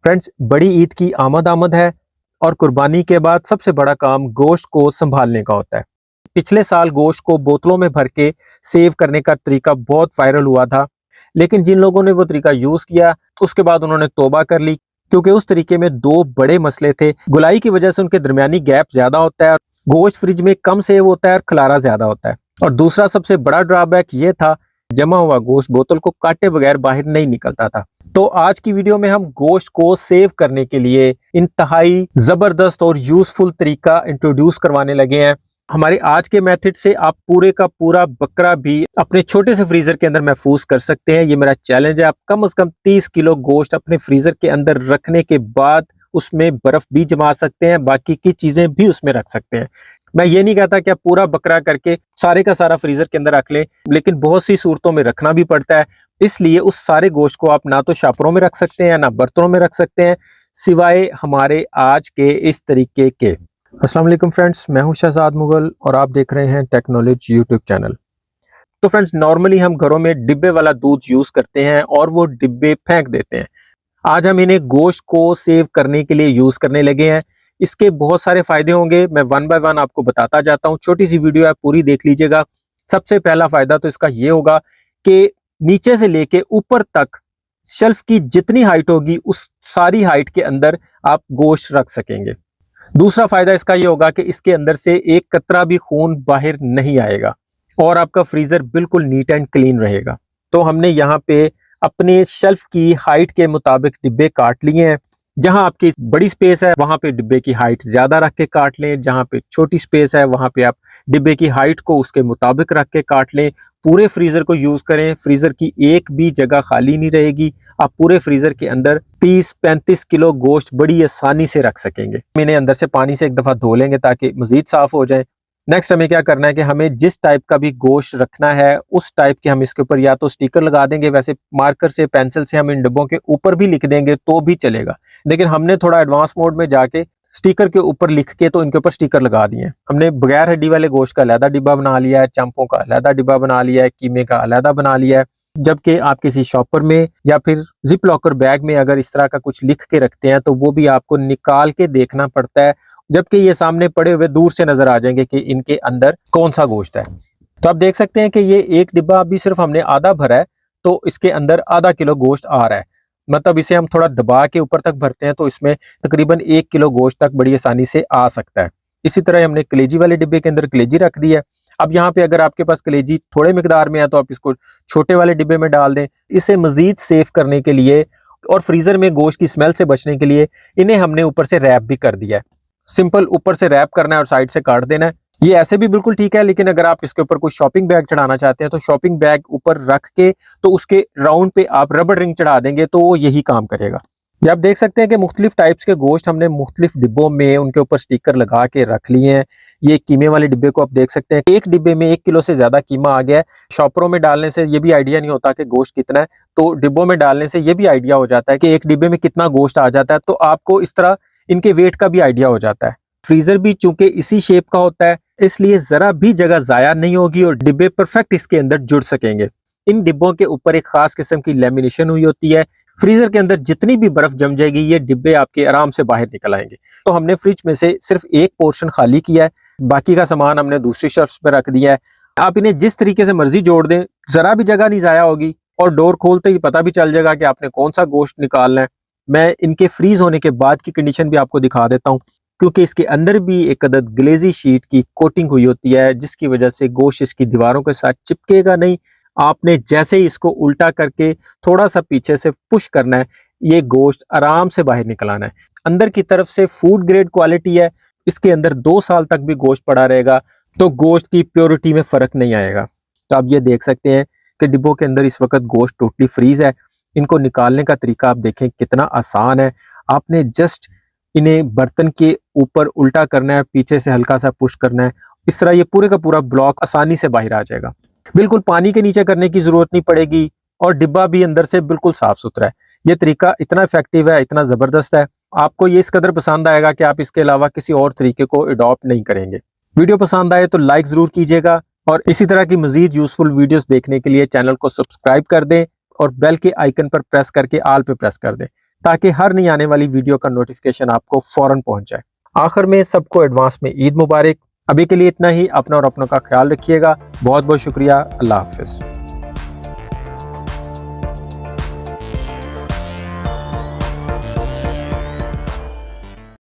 Friends, बड़ी ईद की आमद आमद है और कुर्बानी के बाद सबसे बड़ा काम गोश्त को संभालने का होता है। पिछले साल गोश्त को बोतलों में भर के सेव करने का तरीका बहुत वायरल हुआ था, लेकिन जिन लोगों ने वो तरीका यूज किया उसके बाद उन्होंने तौबा कर ली, क्योंकि उस तरीके में दो बड़े मसले थे। गुलाई की वजह से उनके दरमियानी गैप ज्यादा होता है, गोश्त फ्रिज में कम सेव होता है और खलारा ज्यादा होता है। और दूसरा सबसे बड़ा ड्रॉबैक ये था, जमा हुआ गोश्त बोतल को काटे बगैर बाहर नहीं निकलता था। तो आज की वीडियो में हम गोश्त को सेव करने के लिए इंतहाई जबरदस्त और यूजफुल तरीका इंट्रोड्यूस करवाने लगे हैं। हमारे आज के मेथड से आप पूरे का पूरा बकरा भी अपने छोटे से फ्रीजर के अंदर महफूज कर सकते हैं। ये मेरा चैलेंज है। आप कम से कम 30 किलो गोश्त अपने फ्रीजर के अंदर रखने के बाद उसमें बर्फ भी जमा सकते हैं, बाकी की चीजें भी उसमें रख सकते हैं। मैं ये नहीं कहता कि आप पूरा बकरा करके सारे का सारा फ्रीजर के अंदर रख लें, लेकिन बहुत सी सूरतों में रखना भी पड़ता है। इसलिए उस सारे गोश्त को आप ना तो शापरों में रख सकते हैं ना बर्तनों में रख सकते हैं, सिवाय हमारे आज के इस तरीके के। अस्सलाम वालेकुम फ्रेंड्स, मैं हूं शहजाद मुगल और आप देख रहे हैं टेक्नोलॉजी यूट्यूब चैनल। तो फ्रेंड्स, नॉर्मली हम घरों में डिब्बे वाला दूध यूज करते हैं और वो डिब्बे फेंक देते हैं। आज हम इन्हें गोश्त को सेव करने के लिए यूज करने लगे हैं। इसके बहुत सारे फायदे होंगे, मैं वन बाय वन आपको बताता जाता हूँ। छोटी सी वीडियो है, पूरी देख लीजिएगा। सबसे पहला फायदा तो इसका ये होगा कि नीचे से लेके ऊपर तक शेल्फ की जितनी हाइट होगी उस सारी हाइट के अंदर आप गोश्त रख सकेंगे। दूसरा फायदा इसका ये होगा कि इसके अंदर से एक कतरा भी खून बाहर नहीं आएगा और आपका फ्रीजर बिल्कुल नीट एंड क्लीन रहेगा। तो हमने यहाँ पे अपने शेल्फ की हाइट के मुताबिक डिब्बे काट लिए हैं। जहां आपकी बड़ी स्पेस है वहां पे डिब्बे की हाइट ज्यादा रख के काट लें, जहां पे छोटी स्पेस है वहां पे आप डिब्बे की हाइट को उसके मुताबिक रख के काट लें। पूरे फ्रीजर को यूज करें, फ्रीजर की एक भी जगह खाली नहीं रहेगी। आप पूरे फ्रीजर के अंदर 30-35 किलो गोश्त बड़ी आसानी से रख सकेंगे। इन्हें अंदर से पानी से एक दफा धो लेंगे ताकि मजीद साफ हो जाए। नेक्स्ट हमें क्या करना है कि हमें जिस टाइप का भी गोश्त रखना है उस टाइप के हम इसके ऊपर या तो स्टिकर लगा देंगे, वैसे मार्कर से पेंसिल से हम इन डिब्बों के ऊपर भी लिख देंगे तो भी चलेगा, लेकिन हमने थोड़ा एडवांस मोड में जाके स्टिकर के ऊपर लिख के तो इनके ऊपर स्टिकर लगा दिए। हमने बगैर हड्डी वाले गोश्त का अलहदा डिब्बा बना लिया है, चंपों का अलहदा डिब्बा बना लिया है, कीमे का अलहदा बना लिया है। जबकि आप किसी शॉपर में या फिर जिप लॉकर बैग में अगर इस तरह का कुछ लिख के रखते हैं तो वो भी आपको निकाल के देखना पड़ता है, जबकि ये सामने पड़े हुए दूर से नजर आ जाएंगे कि इनके अंदर कौन सा गोश्त है। तो आप देख सकते हैं कि ये एक डिब्बा अभी सिर्फ हमने आधा भरा है, तो इसके अंदर आधा किलो गोश्त आ रहा है। मतलब इसे हम थोड़ा दबा के ऊपर तक भरते हैं तो इसमें तकरीबन 1 किलो गोश्त तक बड़ी आसानी से आ सकता है। इसी तरह हमने कलेजी वाले डिब्बे के अंदर कलेजी रख दी है। अब यहाँ पे अगर आपके पास कलेजी थोड़े मिकदार में है तो आप इसको छोटे वाले डिब्बे में डाल दें। इसे मजीद सेफ करने के लिए और फ्रीजर में गोश्त की स्मेल से बचने के लिए इन्हें हमने ऊपर से रैप भी कर दिया है। सिंपल ऊपर से रैप करना है और साइड से काट देना है। ये ऐसे भी बिल्कुल ठीक है, लेकिन अगर आप इसके ऊपर कोई शॉपिंग बैग चढ़ाना चाहते हैं तो शॉपिंग बैग ऊपर रख के तो उसके राउंड पे आप रबर रिंग चढ़ा देंगे तो वो यही काम करेगा। ये आप देख सकते हैं कि मुख्तलिफ टाइप्स के गोश्त हमने मुख्तलिफ डिब्बों में उनके ऊपर स्टिकर लगा के रख लिए हैं। ये कीमे वाले डिब्बे को आप देख सकते हैं, एक डिब्बे में 1 किलो से ज्यादा कीमा आ गया है। शॉपरों में डालने से ये भी आइडिया नहीं होता कि गोश्त कितना है, तो डिब्बों में डालने से ये भी आइडिया हो जाता है कि एक डिब्बे में कितना गोश्त आ जाता है। तो आपको इस तरह इनके वेट का भी आइडिया हो जाता है। फ्रीजर भी चूंकि इसी शेप का होता है इसलिए जरा भी जगह जाया नहीं होगी और डिब्बे परफेक्ट इसके अंदर जुड़ सकेंगे। इन डिब्बों के ऊपर एक खास किस्म की लेमिनेशन हुई होती है। फ्रीजर के अंदर जितनी भी बर्फ जम जाएगी ये डिब्बे आपके आराम से बाहर निकल आएंगे। तो हमने फ्रिज में से सिर्फ एक पोर्शन खाली किया है, बाकी का सामान हमने दूसरी शेल्फ पे रख दिया है। आप इन्हें जिस तरीके से मर्जी जोड़ दें, जरा भी जगह नहीं जाया होगी और डोर खोलते ही पता भी चल जाएगा कि आपने कौन सा गोश्त निकालना है। मैं इनके फ्रीज होने के बाद की कंडीशन भी आपको दिखा देता हूँ, क्योंकि इसके अंदर भी एक अदद ग्लेजी शीट की कोटिंग हुई होती है, जिसकी वजह से गोश्त इसकी दीवारों के साथ चिपकेगा नहीं। आपने जैसे ही इसको उल्टा करके थोड़ा सा पीछे से पुश करना है, ये गोश्त आराम से बाहर निकल आना है। अंदर की तरफ से फूड ग्रेड क्वालिटी है, इसके अंदर 2 साल तक भी गोश्त पड़ा रहेगा, तो गोश्त की प्योरिटी में फर्क नहीं आएगा। तो आप ये देख सकते हैं कि डिब्बों के अंदर इस वक्त गोश्त टोटली फ्रीज है। इनको निकालने का तरीका आप देखें कितना आसान है। आपने जस्ट इन्हें बर्तन के ऊपर उल्टा करना है, पीछे से हल्का सा पुश करना है। इस तरह ये पूरे का पूरा ब्लॉक आसानी से बाहर आ जाएगा। बिल्कुल पानी के नीचे करने की जरूरत नहीं पड़ेगी और डिब्बा भी अंदर से बिल्कुल साफ सुथरा है। ये तरीका इतना इफेक्टिव है, इतना जबरदस्त है, आपको ये इस कदर पसंद आएगा कि आप इसके अलावा किसी और तरीके को अडॉप्ट नहीं करेंगे। वीडियो पसंद आए तो लाइक जरूर कीजिएगा और इसी तरह की मजीद यूजफुल वीडियोस देखने के लिए चैनल को सब्सक्राइब कर दें और बेल के आइकन पर प्रेस करके ऑल पे प्रेस कर दें। ताकि हर नई आने वाली वीडियो का नोटिफिकेशन आपको फौरन पहुंच जाए। आखिर में सबको एडवांस में ईद मुबारक। अभी के लिए इतना ही। अपना और अपनों का ख्याल रखिएगा। बहुत बहुत शुक्रिया। अल्लाह हाफिज।